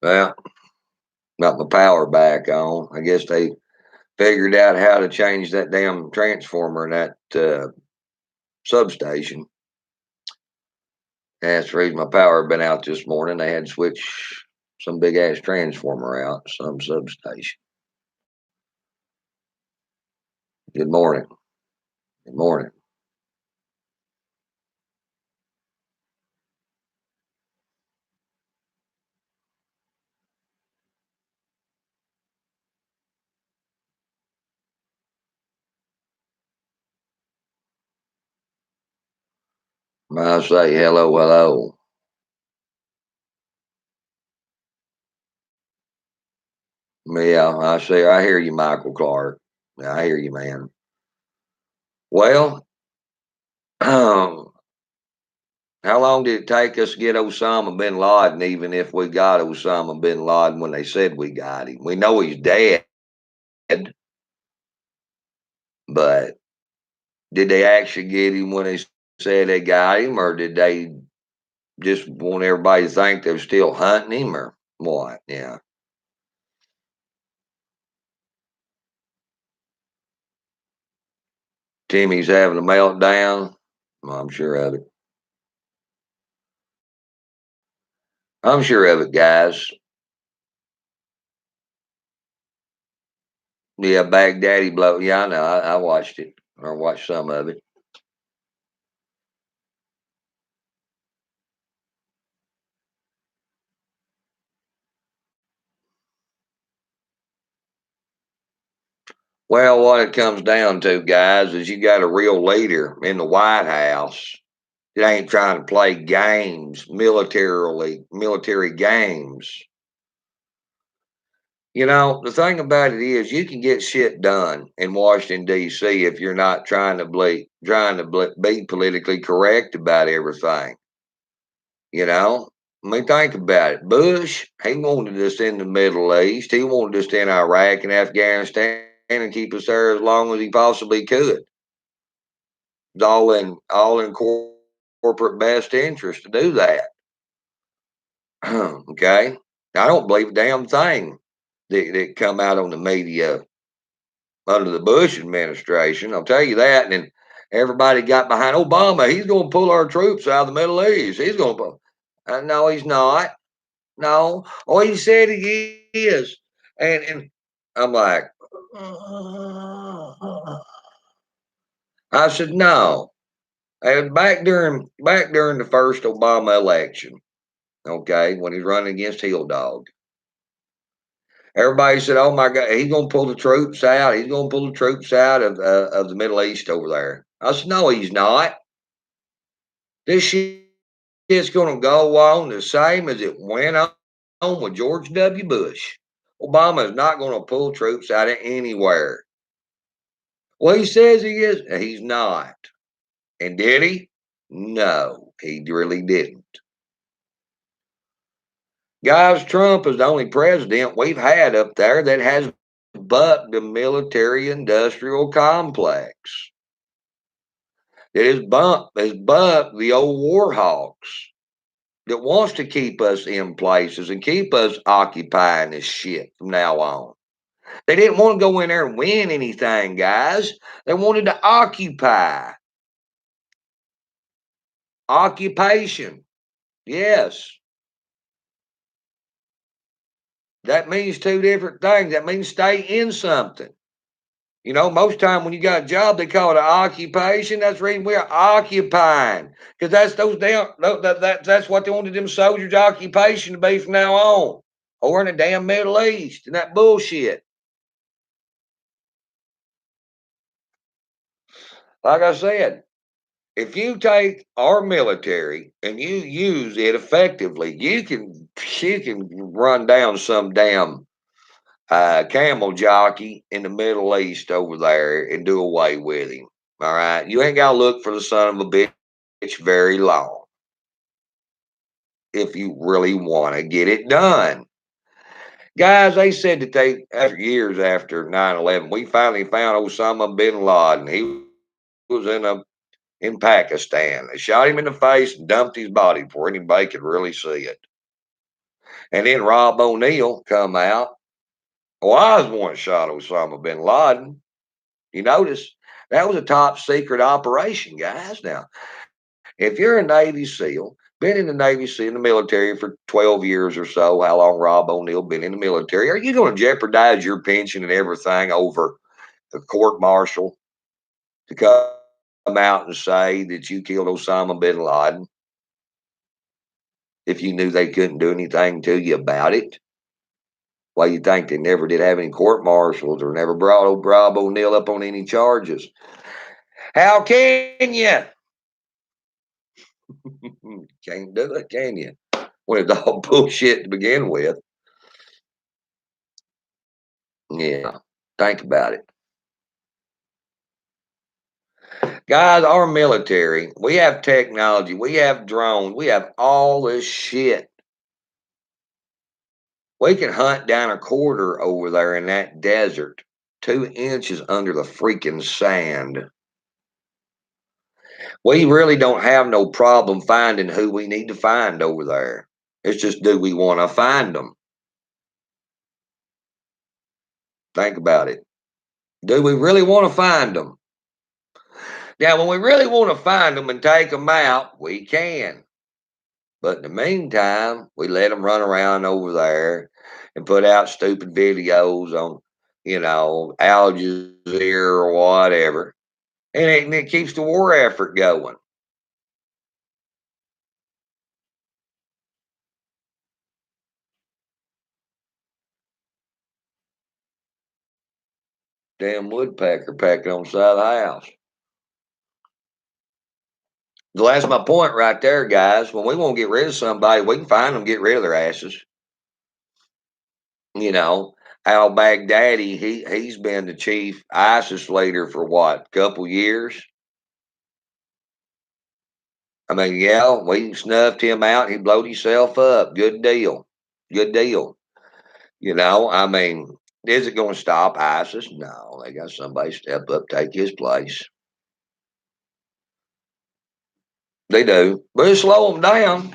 Well, got my power back on. I guess they figured out how to change that damn transformer in that substation. That's the reason my power had been out this morning. They had to switch some big ass transformer out, some substation. Good morning. Good morning. I say hello, hello. Yeah, I hear you, Michael Clark. Yeah, I hear you, man. Well, how long did it take us to get Osama bin Laden, even if we got Osama bin Laden when they said we got him? We know he's dead, but did they actually get him when they said they got him, or did they just want everybody to think they're still hunting him, or what? Yeah. Timmy's having a meltdown. Well, I'm sure of it. I'm sure of it, guys. Yeah, Baghdaddy blow. Yeah, I know. I watched it, or watched some of it. Well, what it comes down to, guys, is you got a real leader in the White House that ain't trying to play games, military games. You know, the thing about it is, you can get shit done in Washington D.C. if you're not be politically correct about everything. You know, I mean, think about it. Bush, he wanted us in the Middle East. He wanted us in Iraq and Afghanistan and keep us there as long as he possibly could. It's all in corporate best interest to do that. Okay, I don't believe a damn thing that come out on the media under the Bush administration. I'll tell you that. And then everybody got behind Obama. He's going to pull our troops out of the Middle East. He's going to pull. No, he's not. No. Oh, he said he is. And I'm like, I said, no. And back during the first Obama election, okay, when he's running against Hill Dog, everybody said, "Oh my God, he's going to pull the troops out. He's going to pull the troops out of the Middle East over there." I said, "No, he's not. This shit's going to go on the same as it went on with George W. Bush. Obama is not going to pull troops out of anywhere." Well, he says he is. He's not. And did he? No, he really didn't. Guys, Trump is the only president we've had up there that has bucked the military industrial complex. That has bucked the old war hawks that wants to keep us in places and keep us occupying this shit from now on. They didn't want to go in there and win anything, guys. They wanted to occupy. Occupation. Yes. That means two different things. That means stay in something. You know, most time when you got a job, they call it an occupation. That's the reason we're occupying, because that's those damn that's what they wanted them soldiers' occupation to be from now on, or in the damn Middle East and that bullshit. Like I said, if you take our military and you use it effectively, you can run down some damn camel jockey in the Middle East over there and do away with him. All right. You ain't got to look for the son of a bitch very long if you really want to get it done. Guys, they said that after years after 9/11, we finally found Osama bin Laden. He was in Pakistan. They shot him in the face and dumped his body before anybody could really see it. And then Rob O'Neill come out. Well, I was the one that shot Osama bin Laden. You notice that was a top secret operation, guys. Now, if you're a Navy SEAL, been in the Navy SEAL in the military for 12 years or so, how long Rob O'Neill been in the military, are you going to jeopardize your pension and everything over the court martial to come out and say that you killed Osama bin Laden if you knew they couldn't do anything to you about it? Why you think they never did have any court martials or never brought Rob O'Neill up on any charges? How can you? Can't do it, can you? When it's all bullshit to begin with. Yeah, think about it. Guys, our military, we have technology, we have drones, we have all this shit. We can hunt down a quarter over there in that desert, 2 inches under the freaking sand. We really don't have no problem finding who we need to find over there. It's just, do we want to find them? Think about it. Do we really want to find them? Now, when we really want to find them and take them out, we can. But in the meantime, we let them run around over there and put out stupid videos on, Al Jazeera or whatever. And it keeps the war effort going. Damn woodpecker pecking on the side of the house. So that's my point right there, guys. When we want to get rid of somebody, we can find them, get rid of their asses. Al Baghdadi, he's been the chief ISIS leader for what, couple years? I mean, yeah, we snuffed him out. He blowed himself up. Good deal. Good deal. I mean, is it going to stop ISIS? No, they got somebody step up, take his place. They do, but it slow them down.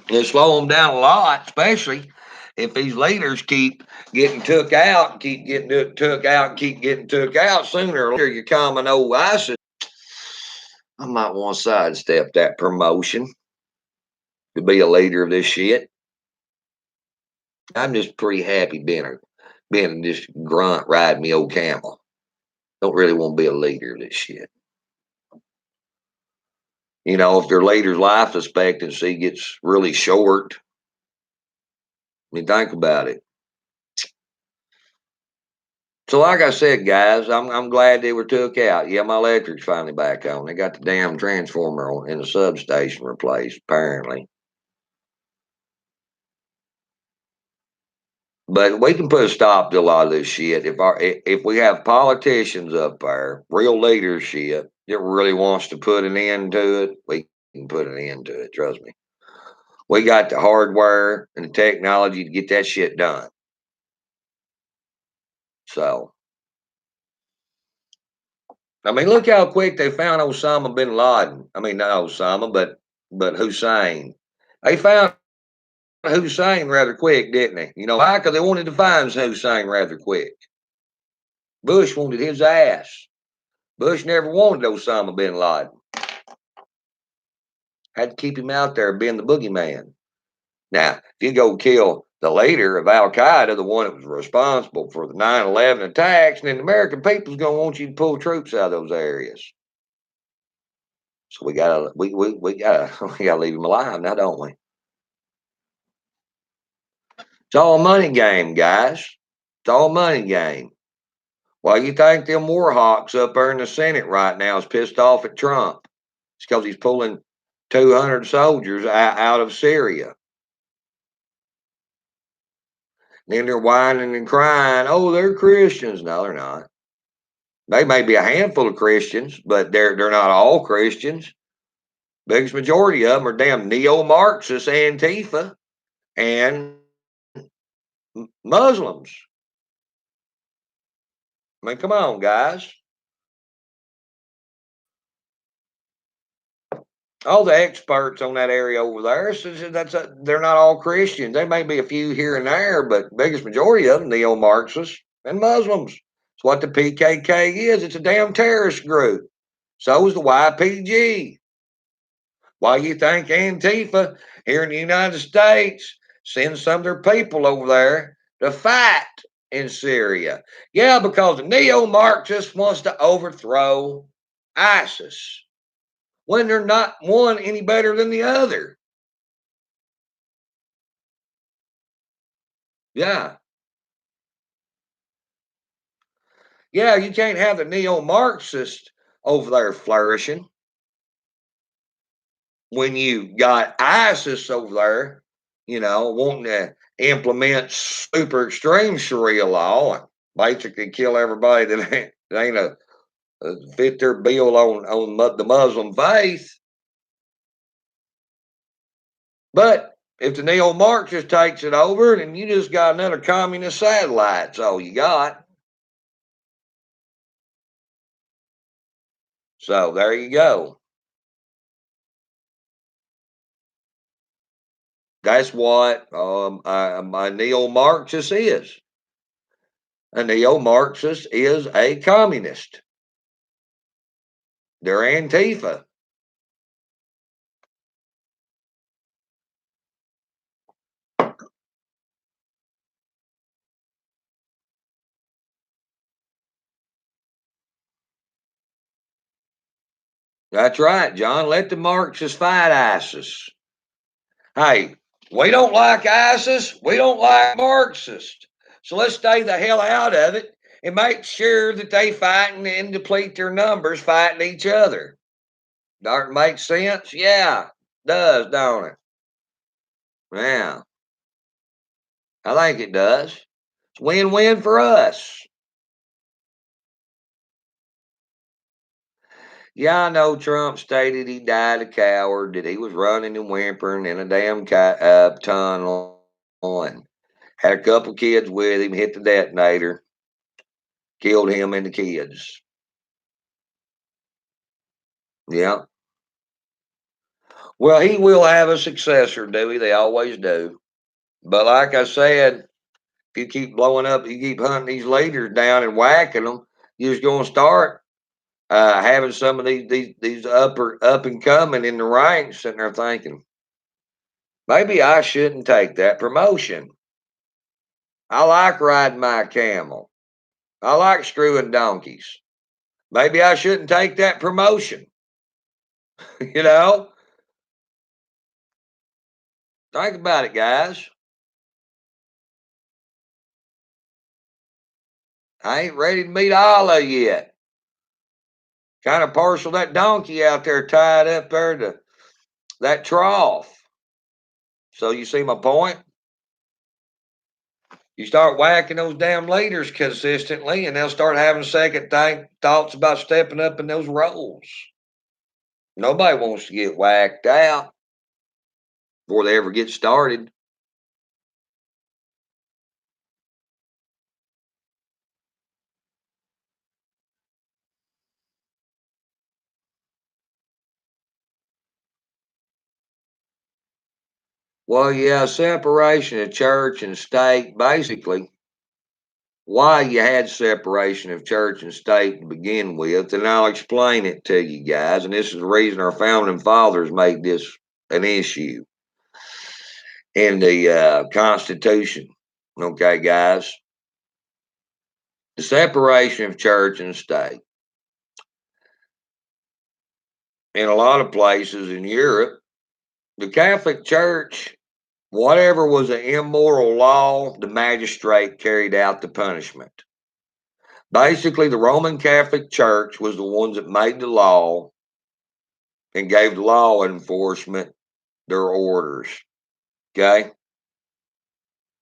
It slow them down a lot, especially if these leaders keep getting took out, keep getting took out, and keep getting took out. Sooner or later, your common old ISIS. I might want to sidestep that promotion to be a leader of this shit. I'm just pretty happy being this grunt riding me old camel. Don't really want to be a leader of this shit. If their leader's life expectancy gets really short, I mean, think about it. So, like I said, guys, I'm glad they were took out. Yeah, my electric's finally back on. They got the damn transformer in the substation replaced, apparently. But we can put a stop to a lot of this shit if we have politicians up there, real leadership that really wants to put an end to it. We can put an end to it. Trust me. We got the hardware and the technology to get that shit done. So, I mean, look how quick they found Osama bin Laden. I mean, not Osama, but Hussein. They found Hussein rather quick, didn't they? You know why? Because they wanted to find Hussein rather quick. Bush wanted his ass. Bush never wanted Osama bin Laden. Had to keep him out there being the boogeyman. Now, if you go kill the leader of Al Qaeda, the one that was responsible for the 9/11 attacks, then the American people's going to want you to pull troops out of those areas. So we gotta we gotta we gotta leave him alive now, don't we? It's all a money game, guys. It's all a money game. Why you think them war hawks up there in the Senate right now is pissed off at Trump? It's because he's pulling 200 soldiers out of Syria. Then they're whining and crying, oh, they're Christians. No, they're not. They may be a handful of Christians, but they're not all Christians. Biggest majority of them are damn neo-Marxist Antifa and Muslims. I mean, come on, guys. All the experts on that area over there says they're not all Christians. There may be a few here and there, but the biggest majority of them neo-Marxists and Muslims. It's what the PKK is. It's a damn terrorist group. So is the YPG. Why you think Antifa here in the United States sends some of their people over there to fight in Syria? Yeah, because the neo-Marxist wants to overthrow ISIS when they're not one any better than the other. Yeah. Yeah, you can't have the neo-Marxist over there flourishing when you got ISIS over there, wanting to implement super extreme Sharia law and basically kill everybody that ain't fit their bill on the Muslim faith. But if the neo-Marxist takes it over, then you just got another communist satellite. That's all you got. So there you go. That's what my neo-Marxist is. A neo-Marxist is a communist. They're Antifa. That's right, John. Let the Marxists fight ISIS. Hey, we don't like ISIS. We don't like Marxists. So let's stay the hell out of it and make sure that they fighting and deplete their numbers fighting each other. Don't it make sense? Yeah, does, don't it? Yeah, I think it does. It's win-win for us. Yeah, I know Trump stated he died a coward, that he was running and whimpering in a damn tunnel and had a couple kids with him, hit the detonator, killed him and the kids. Yeah. Well, he will have a successor, Dewey. They always do. But like I said, if you keep blowing up, you keep hunting these leaders down and whacking them, you're just going to start having some of these up and coming in the ranks sitting there thinking, maybe I shouldn't take that promotion. I like riding my camel. I like screwing donkeys. Maybe I shouldn't take that promotion. you know, think about it, guys. I ain't ready to meet Allah yet. Kind of parcel that donkey out there tied up there to that trough. So you see my point? You start whacking those damn leaders consistently, and they'll start having second thoughts about stepping up in those roles. Nobody wants to get whacked out before they ever get started. Well, yeah, separation of church and state, basically, why you had separation of church and state to begin with, and I'll explain it to you guys. And this is the reason our founding fathers made this an issue in the Constitution. Okay, guys, the separation of church and state. In a lot of places in Europe, the Catholic Church, whatever was an immoral law, the magistrate carried out the punishment. Basically, the Roman Catholic Church was the ones that made the law and gave the law enforcement their orders. Okay?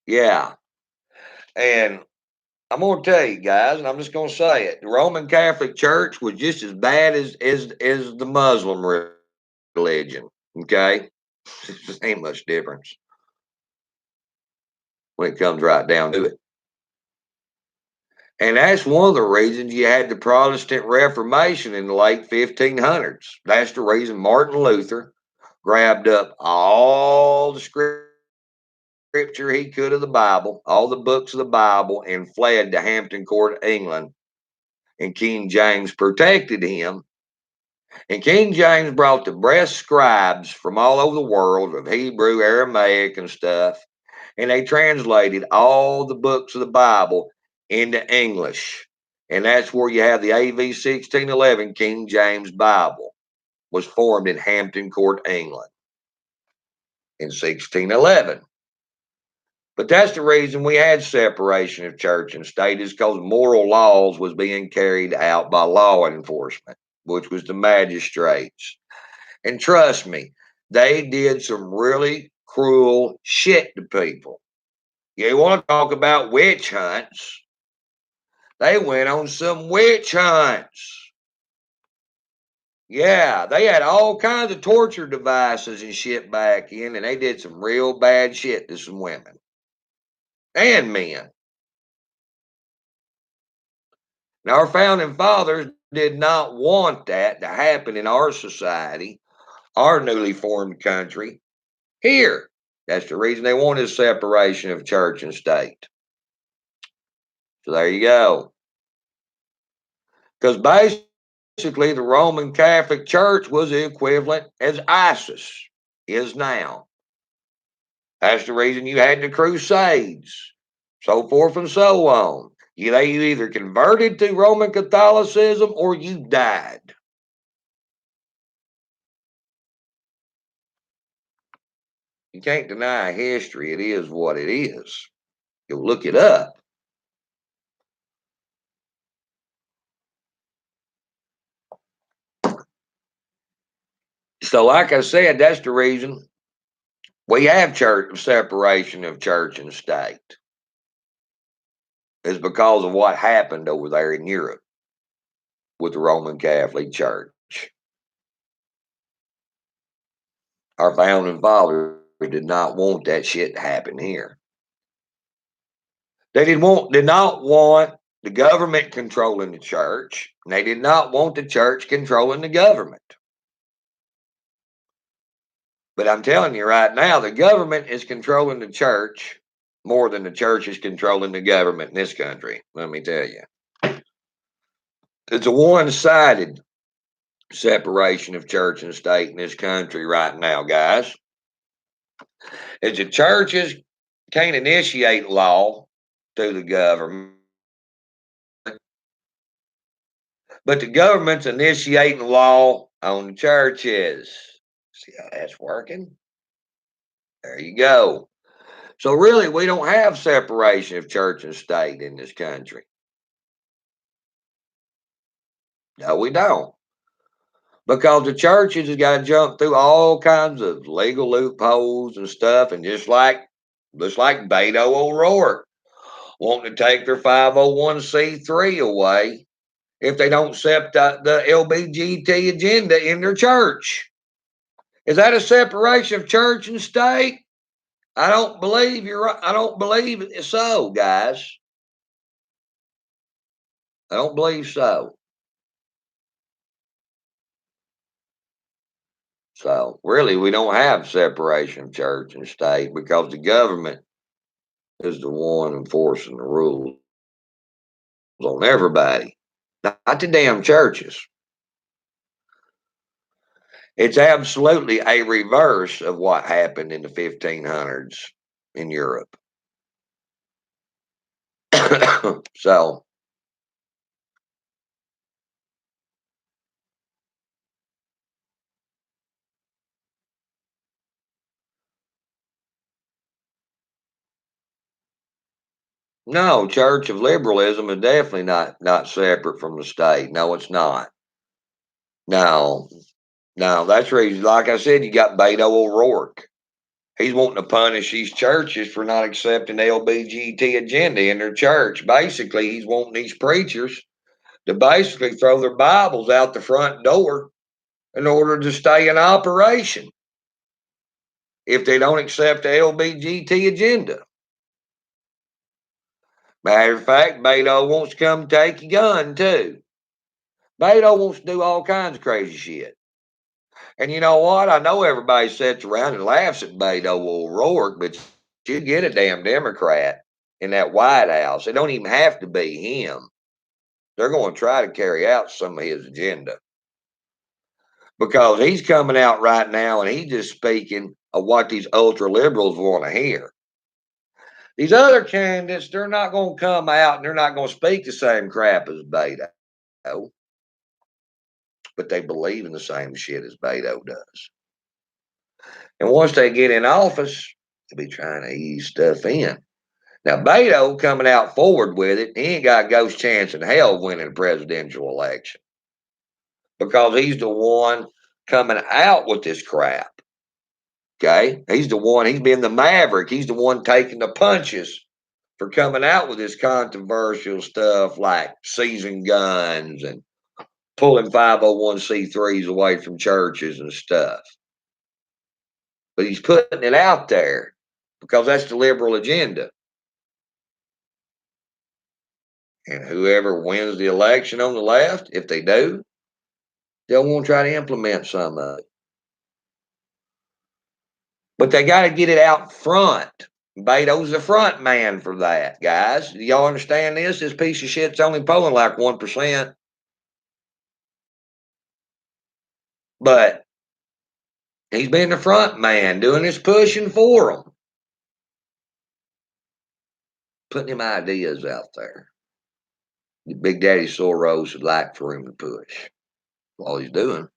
Yeah. And I'm going to tell you guys, and I'm just going to say it, the Roman Catholic Church was just as bad as the Muslim religion. Okay? Ain't much difference. when it comes right down to it. And that's one of the reasons you had the Protestant Reformation in the late 1500s. That's the reason Martin Luther grabbed up all the scripture he could of the Bible, all the books of the Bible, and fled to Hampton Court, England. And King James protected him. And King James brought the best scribes from all over the world of Hebrew, Aramaic, and stuff. And they translated all the books of the Bible into English. And that's where you have the AV 1611 King James Bible was formed in Hampton Court, England in 1611. But that's the reason we had separation of church and state is because moral laws was being carried out by law enforcement, which was the magistrates. And trust me, they did some really cruel shit to people. You want to talk about witch hunts? They went on some witch hunts. Yeah, they had all kinds of torture devices and shit back in, and they did some real bad shit to some women and men. Now, our founding fathers did not want that to happen in our society, our newly formed country. Here, that's the reason they wanted separation of church and state. So there you go. Because basically, the Roman Catholic Church was the equivalent as ISIS is now. That's the reason you had the Crusades, so forth and so on. You either converted to Roman Catholicism or you died. You can't deny history. It is what it is. You'll look it up. So, like I said, that's the reason we have church separation of church and state. Is because of what happened over there in Europe with the Roman Catholic Church. Our founding fathers did not want that shit to happen here. They did not want the government controlling the church, and they did not want the church controlling the government. But I'm telling you right now, the government is controlling the church more than the church is controlling the government in this country. Let me tell you. It's a one-sided separation of church and state in this country right now, guys. Is the churches can't initiate law through the government, but the government's initiating law on the churches. See how that's working? There you go. So really, we don't have separation of church and state in this country. No, we don't. Because the churches have got to jump through all kinds of legal loopholes and stuff, and just like Beto O'Rourke wanting to take their 501c3 away if they don't accept the LBGT agenda in their church. Is that a separation of church and state? I don't believe you're right. I don't believe it's so, guys. I don't believe so. So really, we don't have separation of church and state because the government is the one enforcing the rules on everybody, not the damn churches. It's absolutely a reverse of what happened in the 1500s in Europe. So, no, Church of Liberalism is definitely not separate from the state. No, it's not. No, no, that's the reason. Like I said, you got Beto O'Rourke. He's wanting to punish these churches for not accepting the LBGT agenda in their church. Basically, he's wanting these preachers to basically throw their Bibles out the front door in order to stay in operation if they don't accept the LBGT agenda. Matter of fact, Beto wants to come take your gun too. Beto wants to do all kinds of crazy shit. And you know what? I know everybody sits around and laughs at Beto O'Rourke, but you get a damn Democrat in that White House. It don't even have to be him. They're going to try to carry out some of his agenda because he's coming out right now and he's just speaking of what these ultra liberals want to hear. These other candidates, they're not going to come out and they're not going to speak the same crap as Beto, but they believe in the same shit as Beto does. And once they get in office, they'll be trying to ease stuff in. Now, Beto coming out forward with it, he ain't got a ghost chance in hell winning a presidential election because he's the one coming out with this crap. Okay? He's the one, he's been the maverick. He's the one taking the punches for coming out with this controversial stuff like seizing guns and pulling 501c3s away from churches and stuff. But he's putting it out there because that's the liberal agenda. And whoever wins the election on the left, if they do, they'll want to try to implement some of it. But they got to get it out front. Beto's the front man for that, guys. Do y'all understand this? This piece of shit's only polling like 1%. But he's been the front man doing this pushing for them. Putting them ideas out there. Big Daddy Soros would like for him to push. All he's doing.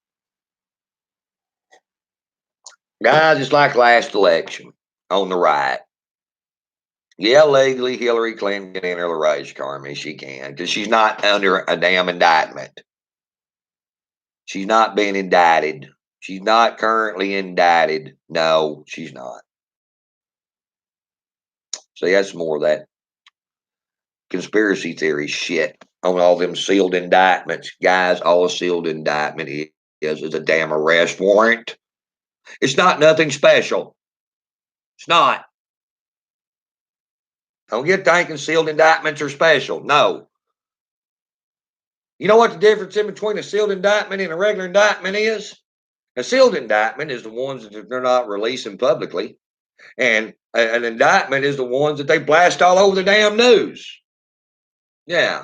Guys, it's like last election on the right. Yeah, legally, Hillary Clinton can enter the race, Carmen. She can, because she's not under a damn indictment. She's not being indicted. She's not currently indicted. No, she's not. See, that's more of that conspiracy theory shit on all them sealed indictments. Guys, all a sealed indictment is a damn arrest warrant. It's not nothing special. It's not. Don't get thinking sealed indictments are special. No. You know what the difference in between a sealed indictment and a regular indictment is? A sealed indictment is the ones that they're not releasing publicly, and an indictment is the ones that they blast all over the damn news. Yeah.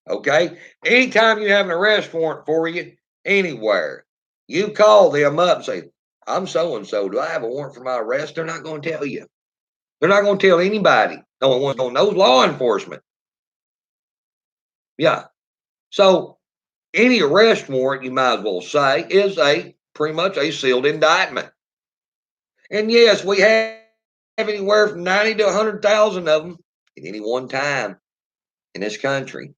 Okay. Anytime you have an arrest warrant for you anywhere, you call them up and say, I'm so and so. Do I have a warrant for my arrest? They're not going to tell you. They're not going to tell anybody. No one's going to know. Law enforcement. Yeah. So any arrest warrant, you might as well say, is a pretty much a sealed indictment. And yes, we have anywhere from 90 to 100,000 of them at any one time in this country.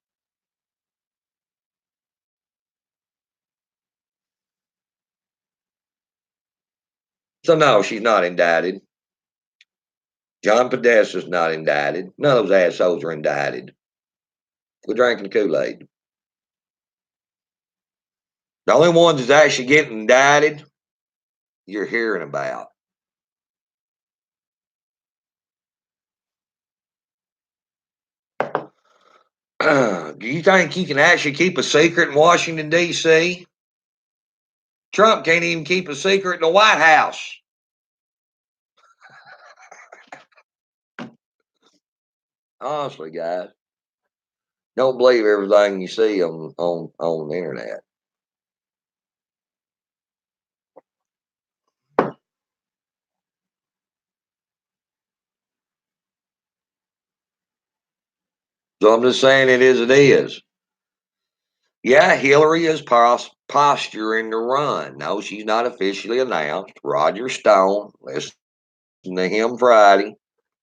So no, she's not indicted. John Podesta's not indicted. None of those assholes are indicted. We're drinking Kool-Aid. The only ones that's actually getting indicted, you're hearing about. Do you think he can actually keep a secret in Washington, D.C.? Trump can't even keep a secret in the White House. Honestly, guys, don't believe everything you see on the internet. So I'm just saying it is. It is. Yeah, Hillary is posturing to run. No, she's not officially announced. Roger Stone, listen to him Friday.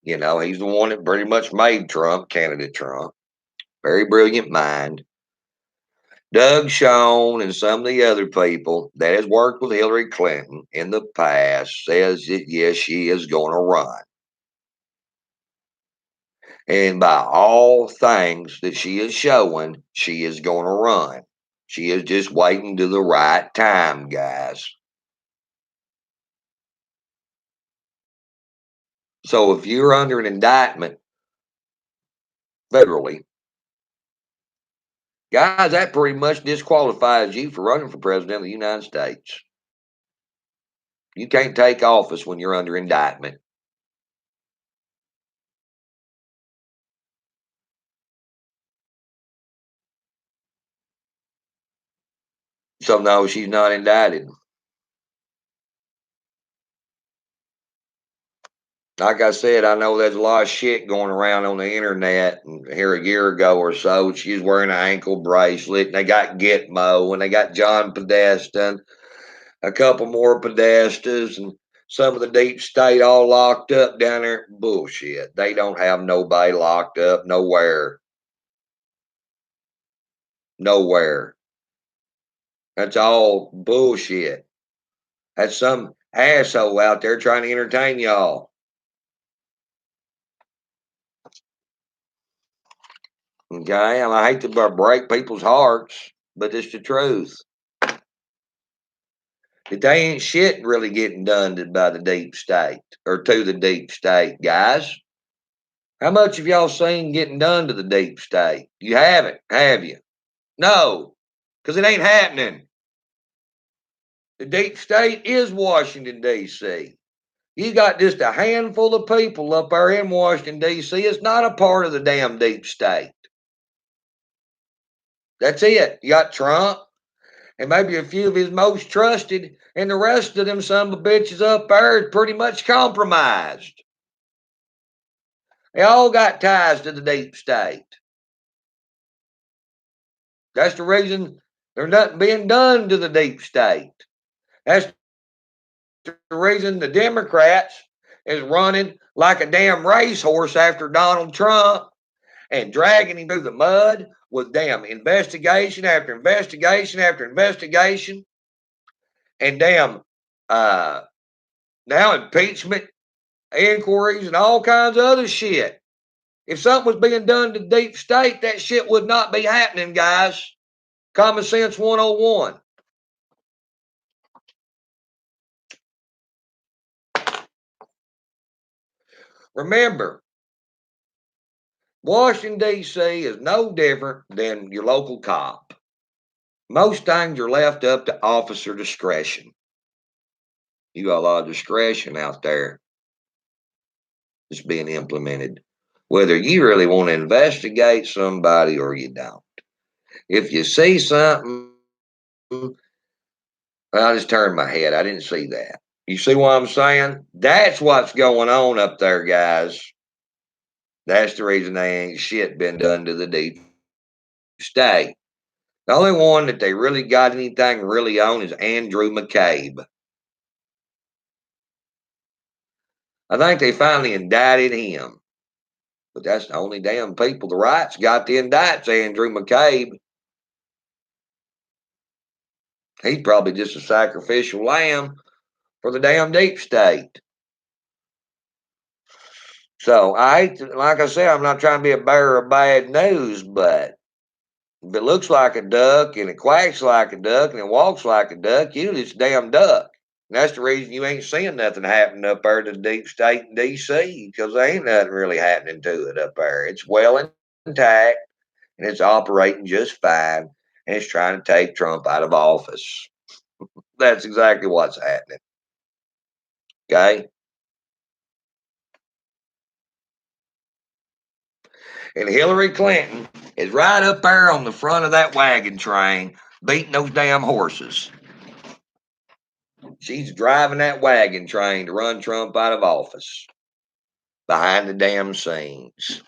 You know, he's the one that pretty much made Trump, candidate Trump. Very brilliant mind. Doug Schoen and some of the other people that has worked with Hillary Clinton in the past says that yes, she is going to run. And by all things that she is showing, she is going to run. She is just waiting to the right time, guys. So if you're under an indictment federally. Guys, that pretty much disqualifies you for running for president of the United States. You can't take office when you're under indictment. So, no, she's not indicted. Like I said, I know there's a lot of shit going around on the internet. And here a year ago or so, she was wearing an ankle bracelet. And they got Gitmo, and they got John Podesta, and a couple more Podestas, and some of the deep state all locked up down there. Bullshit. They don't have nobody locked up nowhere. Nowhere. That's all bullshit. That's some asshole out there trying to entertain y'all. Okay, and I hate to break people's hearts, but it's the truth. That they ain't shit really getting done by the deep state or to the deep state, guys. How much have y'all seen getting done to the deep state? You haven't, have you? No, because it ain't happening. The deep state is Washington, D.C. You got just a handful of people up there in Washington, D.C. It's not a part of the damn deep state. That's it. You got Trump and maybe a few of his most trusted, and the rest of them son of a bitches up there is pretty much compromised. They all got ties to the deep state. That's the reason there's nothing being done to the deep state. That's the reason the Democrats is running like a damn racehorse after Donald Trump and dragging him through the mud with damn investigation after investigation after investigation and damn now impeachment inquiries and all kinds of other shit. If something was being done to the deep state, that shit would not be happening, guys. Common sense 101. Remember, Washington, D.C. is no different than your local cop. Most things are left up to officer discretion. You got a lot of discretion out there that's being implemented, whether you really want to investigate somebody or you don't. If you see something, I just turned my head. I didn't see that. You see what I'm saying? That's what's going on up there, guys. That's the reason they ain't shit been done to the deep state. The only one that they really got anything really on is Andrew McCabe. I think they finally indicted him. But that's the only damn people the rights got to indict Andrew McCabe. He's probably just a sacrificial lamb for the damn deep state. So I hate to, like I said, I'm not trying to be a bearer of bad news, but if it looks like a duck and it quacks like a duck and it walks like a duck, it's a damn duck. And that's the reason you ain't seeing nothing happening up there to the deep state in D.C. because there ain't nothing really happening to it up there. It's well intact and it's operating just fine and it's trying to take Trump out of office. That's exactly what's happening. Okay? And Hillary Clinton is right up there on the front of that wagon train beating those damn horses. She's driving that wagon train to run Trump out of office behind the damn scenes.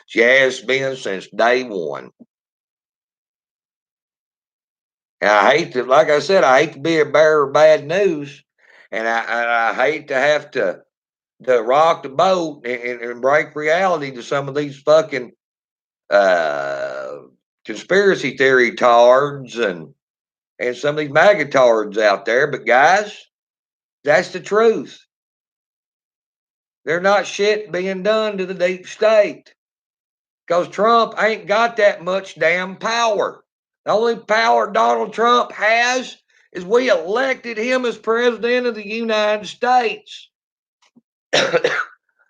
She has been since day one. And I hate to, like I said, I hate to be a bearer of bad news. And I hate to have to rock the boat and break reality to some of these fucking conspiracy theory tards and some of these MAGA tards out there. But guys, that's the truth. They're not shit being done to the deep state because Trump ain't got that much damn power. The only power Donald Trump has is we elected him as president of the United States. The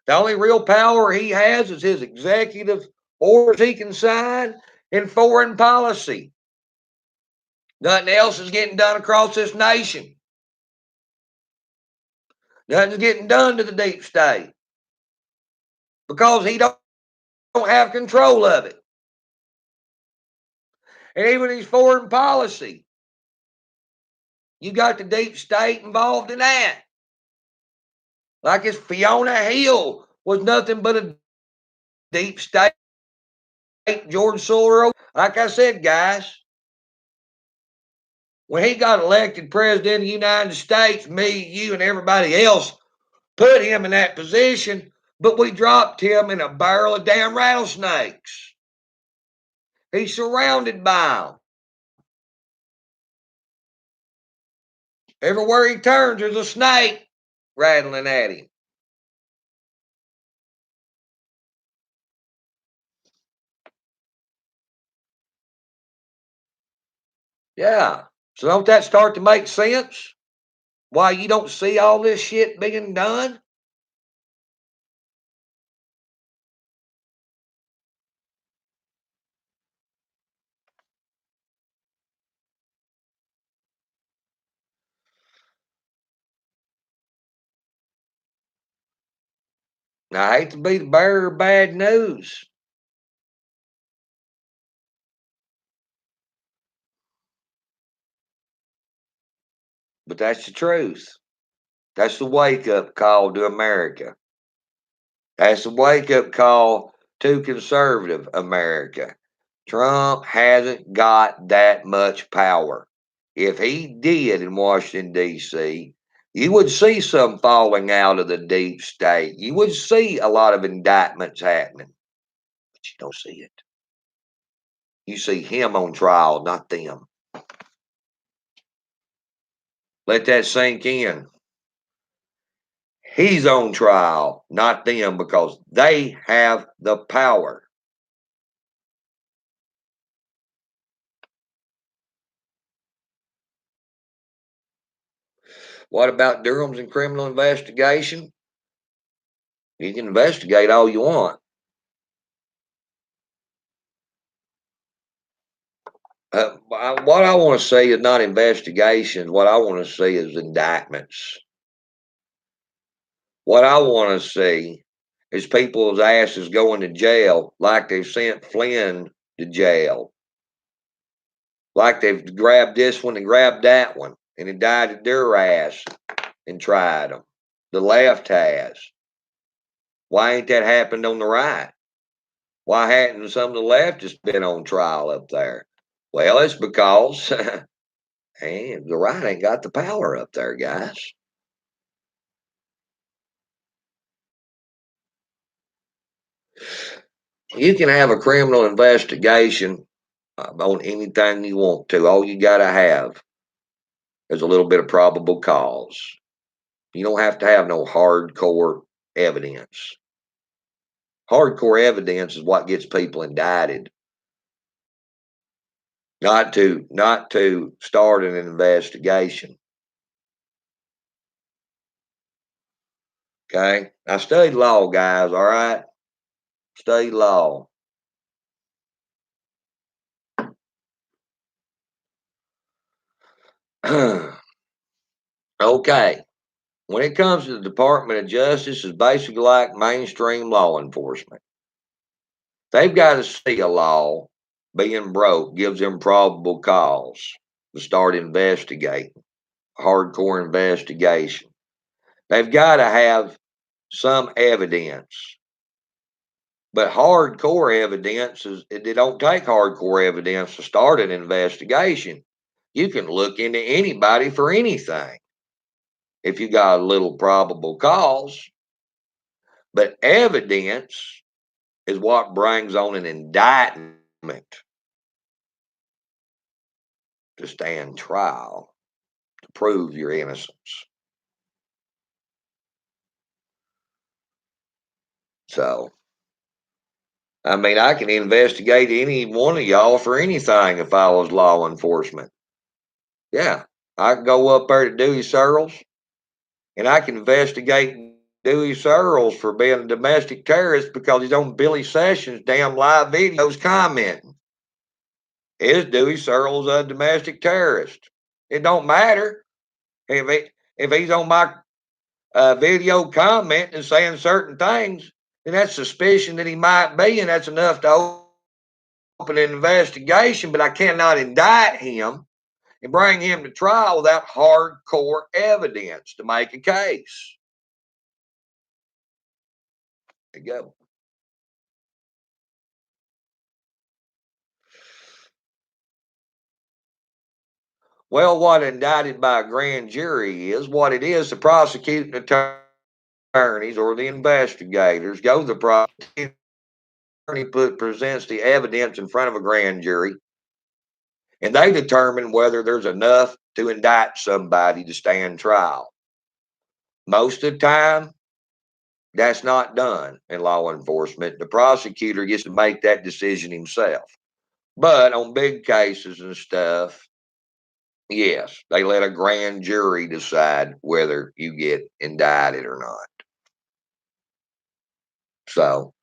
only real power he has is his executive orders he can sign in foreign policy. Nothing else is getting done across this nation. Nothing's getting done to the deep state because he don't have control of it. And even his foreign policy, you got the deep state involved in that. Like this Fiona Hill was nothing but a deep state George Soros. Like I said, guys, when he got elected president of the United States, me, you, and everybody else put him in that position, but we dropped him in a barrel of damn rattlesnakes. He's surrounded by them. Everywhere he turns, there's a snake rattling at him. Yeah. So don't that start to make sense? Why you don't see all this shit being done? Now, I hate to be the bearer of bad news, but that's the truth. That's the wake up call to America. That's the wake up call to conservative America. Trump hasn't got that much power. If he did in Washington, D.C., you would see some falling out of the deep state. You would see a lot of indictments happening, but you don't see it. You see him on trial, not them. Let that sink in. He's on trial, not them, because they have the power. What about Durham's and criminal investigation? You can investigate all you want. What I want to see is not investigations. What I want to see is indictments. What I want to see is people's asses going to jail like they've sent Flynn to jail. Like they've grabbed this one and grabbed that one and indicted their ass and tried them. The left has. Why ain't that happened on the right? Why hadn't some of the leftists been on trial up there? Well, it's because the right ain't got the power up there, guys. You can have a criminal investigation on anything you want to. All you got to have is a little bit of probable cause. You don't have to have no hardcore evidence. Hardcore evidence is what gets people indicted. Not to start an investigation. Okay? I studied law, guys, all right? Studied law. Okay. When it comes to the Department of Justice, it's basically like mainstream law enforcement. They've got to see a law being broke gives them probable cause to start investigating, hardcore investigation. They've got to have some evidence. But hardcore evidence they don't take hardcore evidence to start an investigation. You can look into anybody for anything if you got a little probable cause. But evidence is what brings on an indictment to stand trial to prove your innocence. So, I mean, I can investigate any one of y'all for anything if I was law enforcement. Yeah, I can go up there to Dewey Searles and I can investigate Dewey Searles for being a domestic terrorist because he's on Billy Sessions' damn live videos commenting. Is Dewey Searles a domestic terrorist? It don't matter if he's on my video commenting and saying certain things. Then that's suspicion that he might be, and that's enough to open an investigation. But I cannot indict him and bring him to trial without hardcore evidence to make a case. There you go. Well, what indicted by a grand jury is what it is. The prosecuting attorneys or the investigators go to the prosecuting attorney, presents the evidence in front of a grand jury, and they determine whether there's enough to indict somebody to stand trial. Most of the time, that's not done in law enforcement. The prosecutor gets to make that decision himself. But on big cases and stuff, yes, they let a grand jury decide whether you get indicted or not. So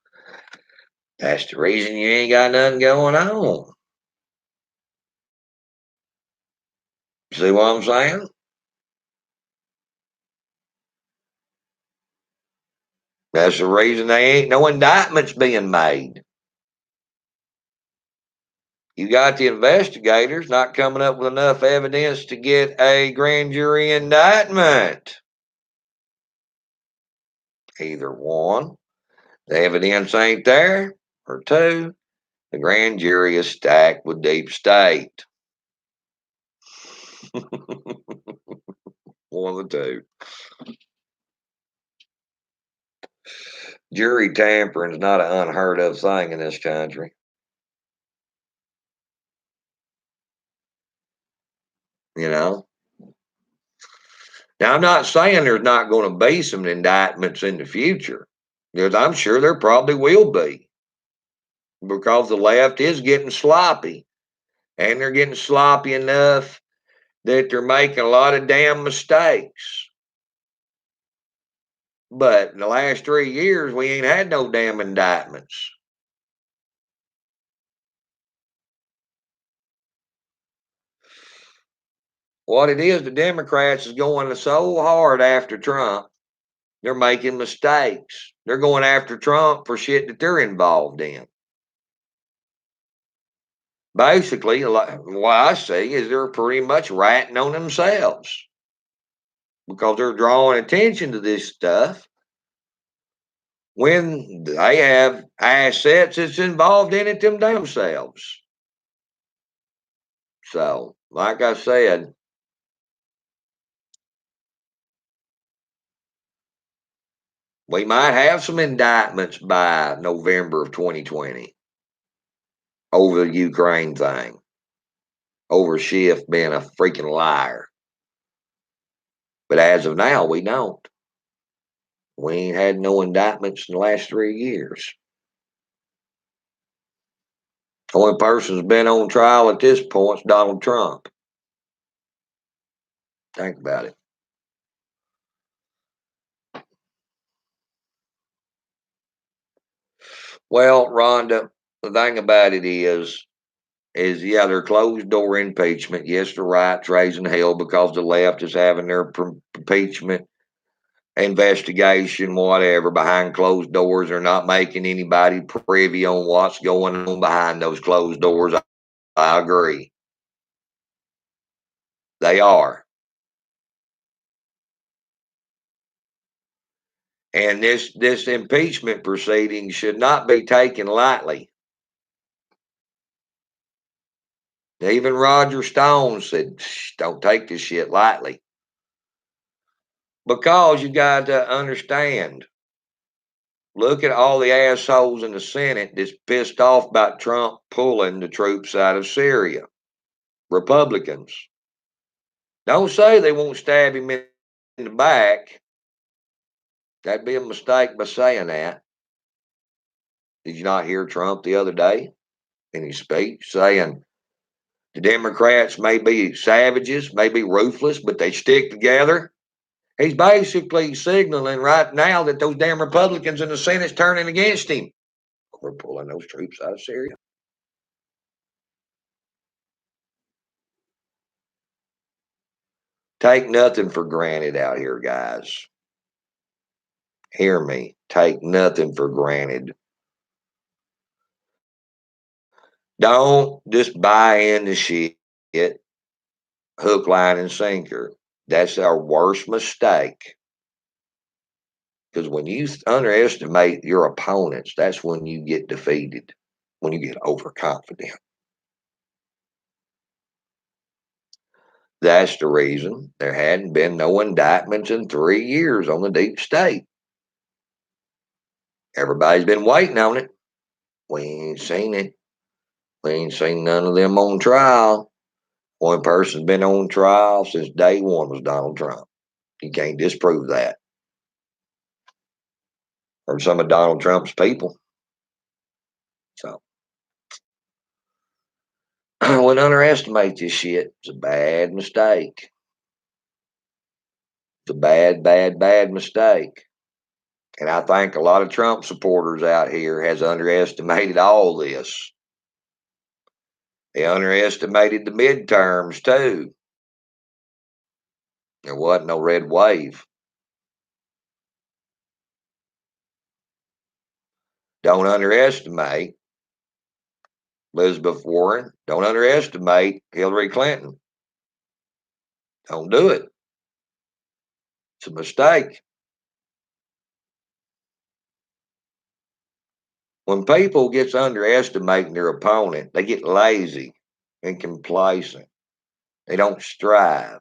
that's the reason you ain't got nothing going on. See what I'm saying? That's the reason they ain't no indictments being made. You got the investigators not coming up with enough evidence to get a grand jury indictment. Either one, the evidence ain't there, or two, the grand jury is stacked with deep state. One of the two. Jury tampering is not an unheard of thing in this country. You know? Now, I'm not saying there's not going to be some indictments in the future, because I'm sure there probably will be, because the left is getting sloppy, and they're getting sloppy enough that they're making a lot of damn mistakes. But in the last 3 years, we ain't had no damn indictments. What it is, the Democrats is going so hard after Trump, they're making mistakes. They're going after Trump for shit that they're involved in. Basically, what I see is they're pretty much ratting on themselves because they're drawing attention to this stuff when they have assets that's involved in it themselves. So, like I said, we might have some indictments by November of 2020 over the Ukraine thing, over Schiff being a freaking liar. But as of now, we don't. We ain't had no indictments in the last 3 years. The only person who's been on trial at this point is Donald Trump. Think about it. Well, Rhonda, the thing about it is yeah, they're closed door impeachment. Yes, the right's raising hell because the left is having their impeachment investigation, whatever, behind closed doors. They're not making anybody privy on what's going on behind those closed doors. I agree. They are. And this impeachment proceeding should not be taken lightly. Even Roger Stone said, don't take this shit lightly. Because you got to understand, look at all the assholes in the Senate that's pissed off about Trump pulling the troops out of Syria. Republicans. Don't say they won't stab him in the back. That'd be a mistake by saying that. Did you not hear Trump the other day in his speech saying the Democrats may be savages, may be ruthless, but they stick together? He's basically signaling right now that those damn Republicans in the Senate's turning against him. We're pulling those troops out of Syria. Take nothing for granted out here, guys. Hear me. Take nothing for granted. Don't just buy into shit, hook, line, and sinker. That's our worst mistake. Because when you underestimate your opponents, that's when you get defeated, when you get overconfident. That's the reason there hadn't been no indictments in 3 years on the deep state. Everybody's been waiting on it. We ain't seen it. We ain't seen none of them on trial. One person's been on trial since day one was Donald Trump. You can't disprove that. Or some of Donald Trump's people. So, I wouldn't underestimate this shit. It's a bad mistake. It's a bad, bad, bad mistake. And I think a lot of Trump supporters out here has underestimated all this. They underestimated the midterms too. There wasn't no red wave. Don't underestimate Elizabeth Warren. Don't underestimate Hillary Clinton. Don't do it. It's a mistake. When people gets underestimating their opponent, they get lazy and complacent. They don't strive.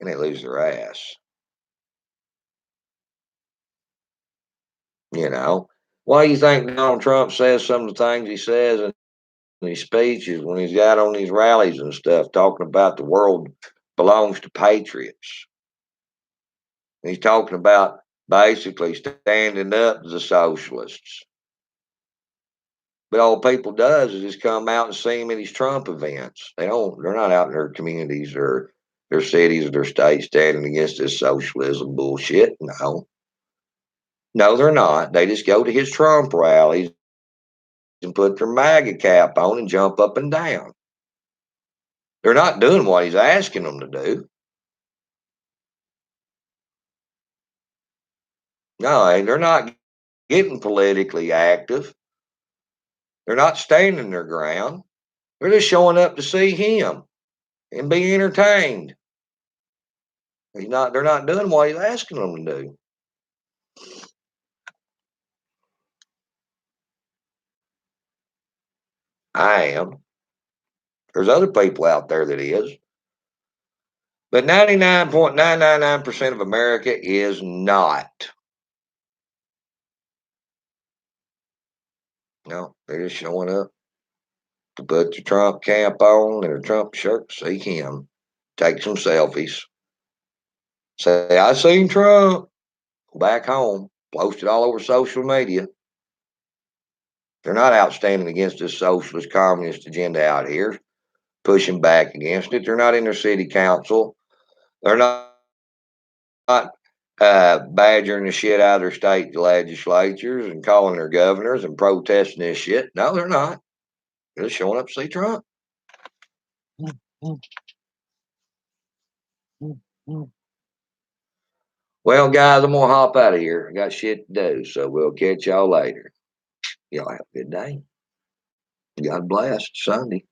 And they lose their ass. You know? Why do you think Donald Trump says some of the things he says in these speeches when he's out on these rallies and stuff, talking about the world belongs to patriots? And he's talking about basically standing up to the socialists. But all people does is just come out and see him at these Trump events. They're not out in their communities or their cities or their states standing against this socialism bullshit. No. No, they're not. They just go to his Trump rallies and put their MAGA cap on and jump up and down. They're not doing what he's asking them to do. No, they're not getting politically active. They're not standing their ground. They're just showing up to see him and be entertained. They're not doing what he's asking them to do. I am. There's other people out there that is. But 99.999% of America is not. No, they're just showing up to put the Trump cap on and a Trump shirt, see him, take some selfies, say, I seen Trump, go back home, post it all over social media. They're not outstanding against this socialist communist agenda out here, pushing back against it. They're not in their city council. They're not badgering the shit out of their state legislatures and calling their governors and protesting this shit. No, they're not. They're just showing up to see Trump. Well, guys, I'm going to hop out of here. I got shit to do, so we'll catch y'all later. Y'all have a good day. God bless. Sunday.